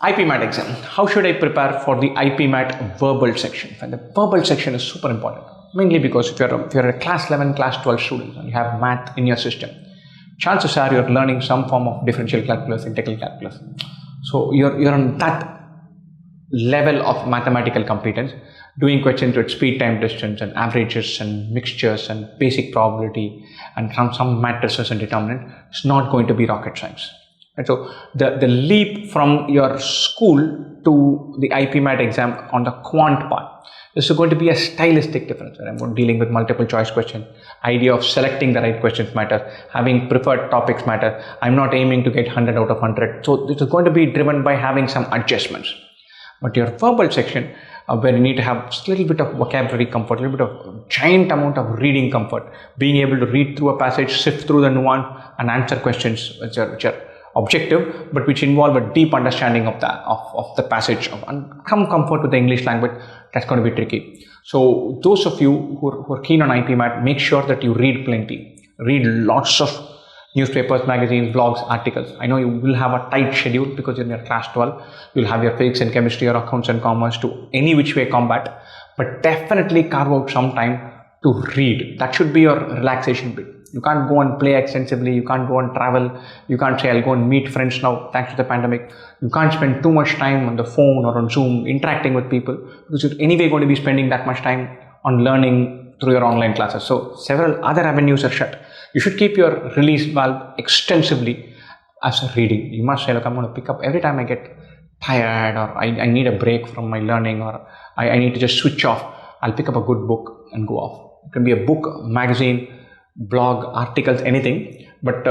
IPMAT exam. How should I prepare for the IPMAT verbal section? And the verbal section is super important, mainly because if you're a class 11, class 12 student and you have math in your system, chances are you're learning some form of differential calculus, integral calculus. So you're on that level of mathematical competence, doing questions with speed, time, distance, and averages and mixtures and basic probability and some matrices and determinant. It's not going to be rocket science. And so the leap from your school to the IPMAT exam on the quant part is going to be a stylistic difference. I'm dealing with multiple choice questions. Idea of selecting the right questions matter. Having preferred topics matter. I'm not aiming to get 100 out of 100. So it is going to be driven by having some adjustments. But your verbal section, where you need to have a little bit of vocabulary comfort, a little bit of giant amount of reading comfort, being able to read through a passage, sift through the nuance, and answer questions which are objective, but which involve a deep understanding of the passage and some comfort with the English language. That's going to be tricky. So those of you who are keen on IPMAT, make sure that you read plenty. Read lots of newspapers, magazines, blogs, articles. I know you will have a tight schedule because you're in your class 12. You'll have your physics and chemistry or accounts and commerce to any which way combat, but definitely carve out some time to read. That should be your relaxation bit. You can't go and play extensively. You can't go and travel. You can't say, I'll go and meet friends now, thanks to the pandemic. You can't spend too much time on the phone or on Zoom interacting with people because you're anyway going to be spending that much time on learning through your online classes. So several other avenues are shut. You should keep your release valve extensively as a reading. You must say, look, I'm going to pick up every time I get tired or I need a break from my learning or I need to just switch off. I'll pick up a good book and go off. It can be a book, magazine, blog, articles, anything, but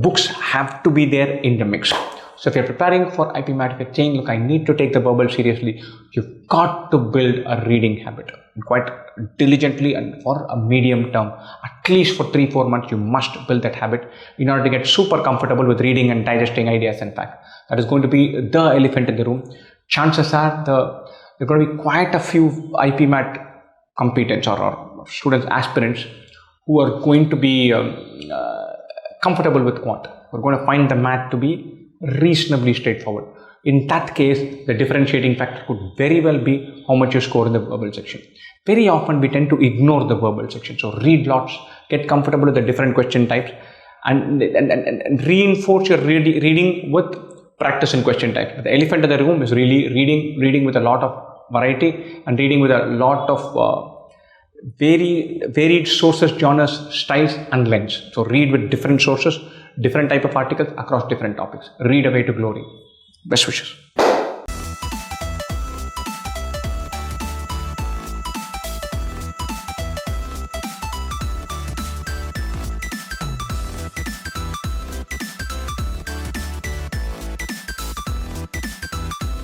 books have to be there in the mix. So if you're preparing for IPMAT, if you're saying, look, I need to take the verbal seriously, you've got to build a reading habit and quite diligently and for a medium term. At least for 3-4 months, you must build that habit in order to get super comfortable with reading and digesting ideas and facts. That is going to be the elephant in the room. Chances are there are going to be quite a few IPMAT competents or students, aspirants who are going to be comfortable with quant. We're going to find the math to be reasonably straightforward. In that case, the differentiating factor could very well be how much you score in the verbal section. Very often we tend to ignore the verbal section. So read lots, get comfortable with the different question types and reinforce your reading with practice in question types. The elephant in the room is really reading with a lot of variety and reading with a lot of varied sources, genres, styles and lengths. So read with different sources, different type of articles across different topics. Read away to glory. Best wishes.